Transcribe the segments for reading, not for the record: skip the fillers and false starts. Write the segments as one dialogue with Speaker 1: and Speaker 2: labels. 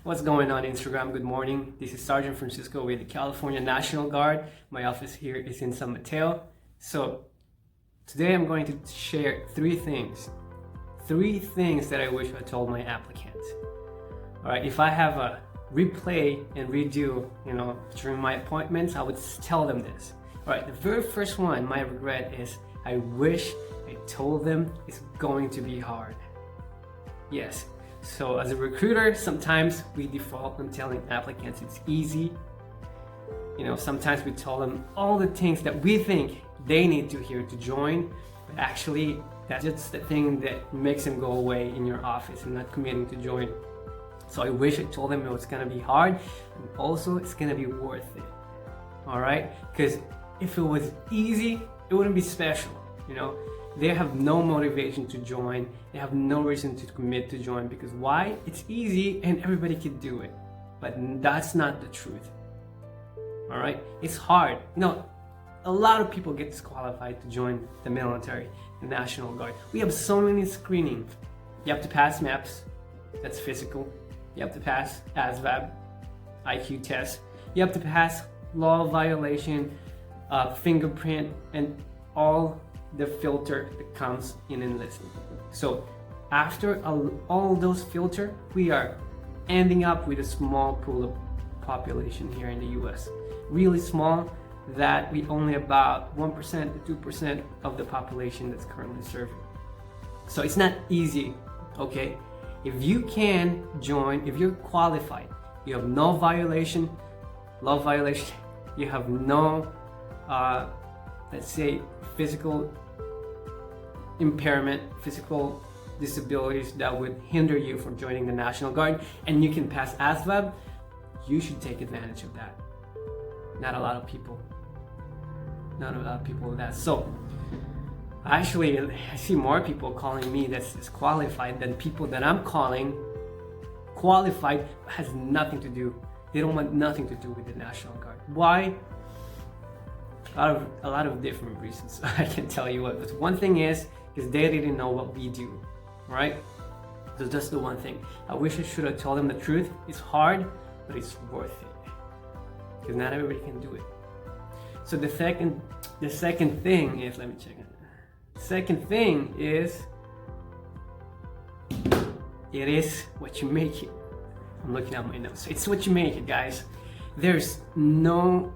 Speaker 1: What's going on Instagram? Good morning. This is Sergeant Francisco with the California National Guard. My office here is in San Mateo. So today I'm going to share three things that I wish I told my applicants. All right, if I have a replay and redo, during my appointments, I would tell them this. All right, the very first one, my regret is I wish I told them it's going to be hard. Yes. So as a recruiter, sometimes we default on telling applicants it's easy. Sometimes we tell them all the things that we think they need to hear to join, but actually that's just the thing that makes them go away in your office and not committing to join. So I wish I told them it was gonna be hard, and also it's gonna be worth it. All right? Because if it was easy, it wouldn't be special, They have no motivation to join. They have no reason to commit to join because why? It's easy and everybody can do it. But that's not the truth. All right? It's hard. A lot of people get disqualified to join the military, the National Guard. We have so many screenings. You have to pass MAPS, that's physical. You have to pass ASVAB, IQ test. You have to pass law violation, fingerprint, and all the filter that comes in enlistment. So after all those filter, we are ending up with a small pool of population here in the US. Really small, that we only about 1% to 2% of the population that's currently serving. So it's not easy, okay? If you can join, if you're qualified, you have no violation, law violation, you have no let's say physical impairment, physical disabilities that would hinder you from joining the National Guard, and you can pass ASVAB, you should take advantage of that. Not a lot of people do that. So actually, I see more people calling me that's disqualified than people that I'm calling qualified, has nothing to do. They don't want nothing to do with the National Guard. Why? A lot of different reasons. I can tell you what. But one thing is they didn't know what we do, right? So that's the one thing. I wish I should have told them the truth. It's hard, but it's worth it. Because not everybody can do it. So the second thing is, let me check it. The second thing is, it is what you make it. I'm looking at my notes. It's what you make it, guys. There's no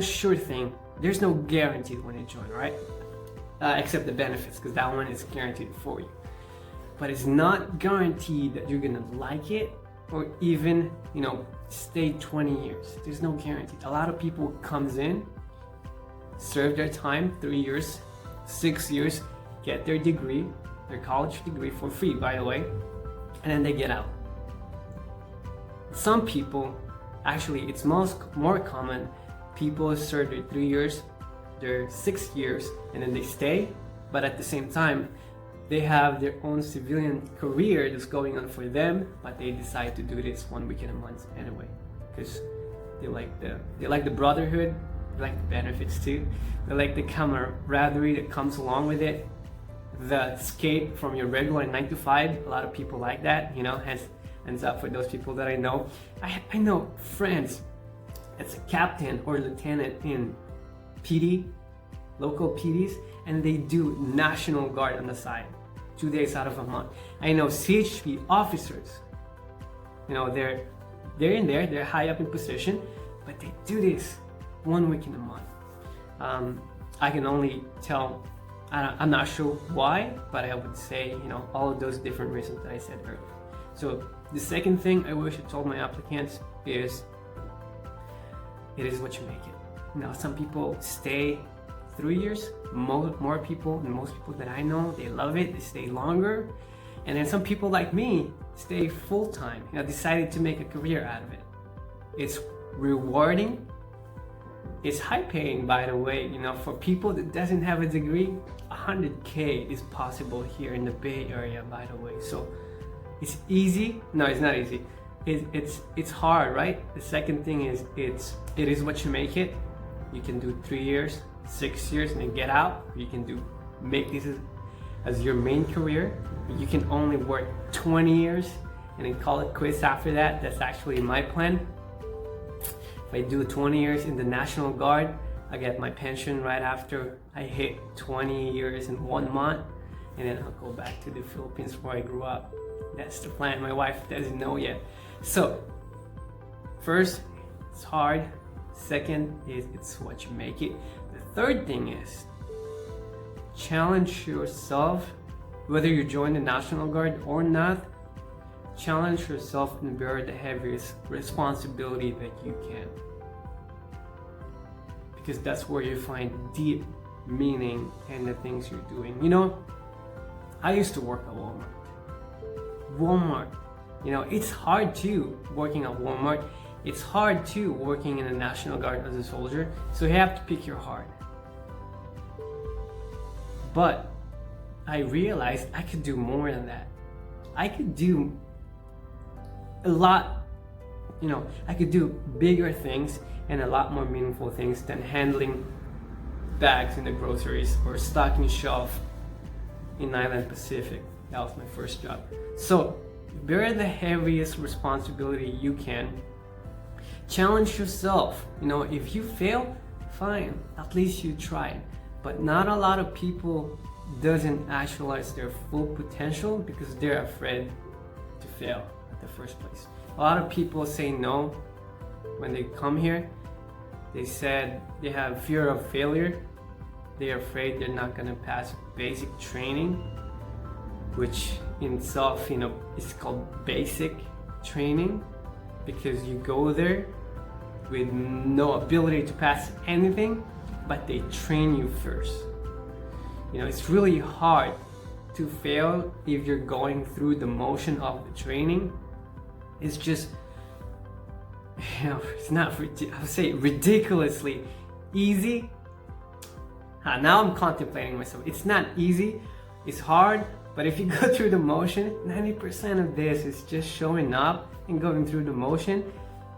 Speaker 1: sure thing. There's no guarantee when you join, right? Except the benefits, because that one is guaranteed for you. But it's not guaranteed that you're gonna like it or even, stay 20 years. There's no guarantee. A lot of people comes in, serve their time, 3 years, 6 years, get their degree, their college degree for free, by the way, and then they get out. Some people, actually, it's more common, people serve their 3 years, their 6 years, and then they stay, but at the same time, they have their own civilian career that's going on for them, but they decide to do this 1 weekend a month anyway, because they like the brotherhood, they like the benefits too, they like the camaraderie that comes along with it, the escape from your regular 9 to 5. A lot of people like that, hands up for those people that I know. I know friends that's a captain or lieutenant in PD, local PDs, and they do National Guard on the side, 2 days out of a month. I know CHP officers, they're in there, they're high up in position, but they do this 1 week in a month. I can only tell, I'm not sure why, but I would say, all of those different reasons that I said earlier. So the second thing I wish I told my applicants is, it is what you make it. Some people stay 3 years, more people, and most people that I know, they love it, they stay longer. And then some people like me stay full-time, decided to make a career out of it. It's rewarding. It's high paying, by the way, for people that doesn't have a degree, 100K is possible here in the Bay Area, by the way. So it's easy. No, it's not easy. It's hard, right? The second thing is, it is what you make it. You can do 3 years, 6 years, and then get out. You can make this as your main career. You can only work 20 years and then call it quits after that. That's actually my plan. If I do 20 years in the National Guard, I get my pension right after I hit 20 years in 1 month, and then I'll go back to the Philippines where I grew up. That's the plan. My wife doesn't know yet. So first, it's hard. Second is it's what you make it. The third thing is challenge yourself. Whether you join the National Guard or not, challenge yourself and bear the heaviest responsibility that you can. Because that's where you find deep meaning in the things you're doing. You know, I used to work at Walmart. You know, it's hard too working at Walmart. It's hard too working in the National Guard as a soldier. So you have to pick your heart. But I realized I could do more than that. I could do a lot, you know, I could do bigger things and a lot more meaningful things than handling bags in the groceries or stocking shelf in Island Pacific. That was my first job. So bear the heaviest responsibility you can. Challenge yourself. You know, if you fail, fine, at least you tried. But not a lot of people doesn't actualize their full potential because they're afraid to fail at the first place. A lot of people say no when they come here. They said they have fear of failure. They're afraid they're not going to pass basic training, which in itself, you know, is called basic training because you go there with no ability to pass anything, but they train you first. You know, it's really hard to fail if you're going through the motion of the training. It's just, you know, it's not, I would say, ridiculously easy. Now I'm contemplating myself. It's not easy, it's hard, but if you go through the motion, 90% of this is just showing up and going through the motion,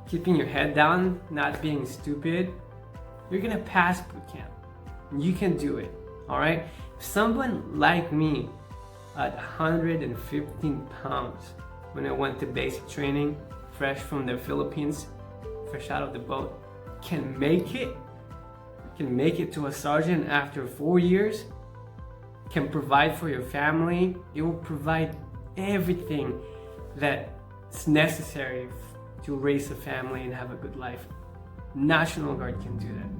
Speaker 1: keeping your head down, not being stupid. You're gonna pass boot camp. You can do it, all right? If someone like me at 115 pounds, when I went to basic training, fresh from the Philippines, fresh out of the boat, can make it to a sergeant after 4 years, can provide for your family, it will provide everything that's necessary to raise a family and have a good life. National Guard can do that.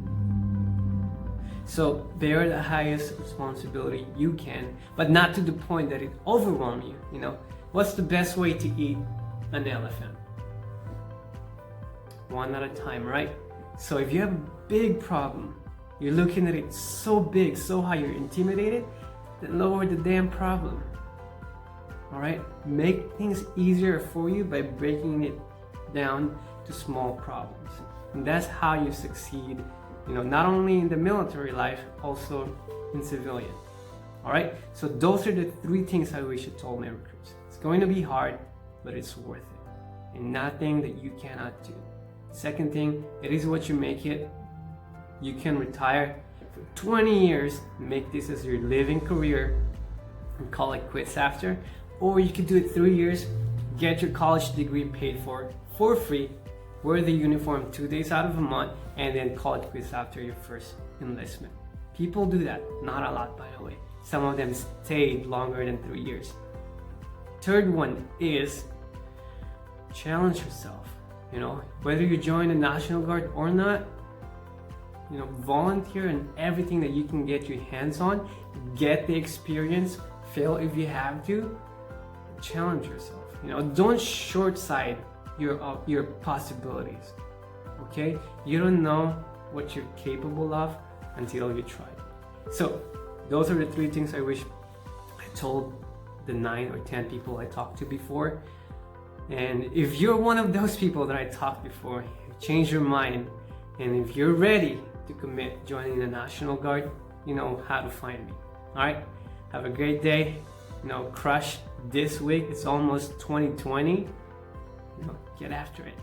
Speaker 1: So bear the highest responsibility you can, but not to the point that it overwhelms you. You know, what's the best way to eat an elephant? One at a time, right? So if you have a big problem, you're looking at it so big, so high, you're intimidated, then lower the damn problem. All right? Make things easier for you by breaking it down to small problems. And that's how you succeed, you know, not only in the military life, also in civilian. All right? So those are the 3 things I wish I told my recruits. It's going to be hard, but it's worth it. And nothing that you cannot do. Second thing, it is what you make it. You can retire for 20 years, make this as your living career, and call it quits after. Or you could do it 3 years, get your college degree paid for free, wear the uniform 2 days out of a month, and then call it quits after your first enlistment. People do that, not a lot by the way. Some of them stayed longer than 3 years. Third one is challenge yourself. You know, whether you join the National Guard or not, you know, volunteer in everything that you can get your hands on, get the experience, fail if you have to, challenge yourself. You know, don't short-sight your possibilities, okay? You don't know what you're capable of until you try. So those are the 3 things I wish I told the 9 or 10 people I talked to before. And if you're one of those people that I talked before, change your mind. And if you're ready to commit joining the National Guard, you know how to find me. All right, have a great day. You know, crush this week. It's almost 2020. You know, get after it.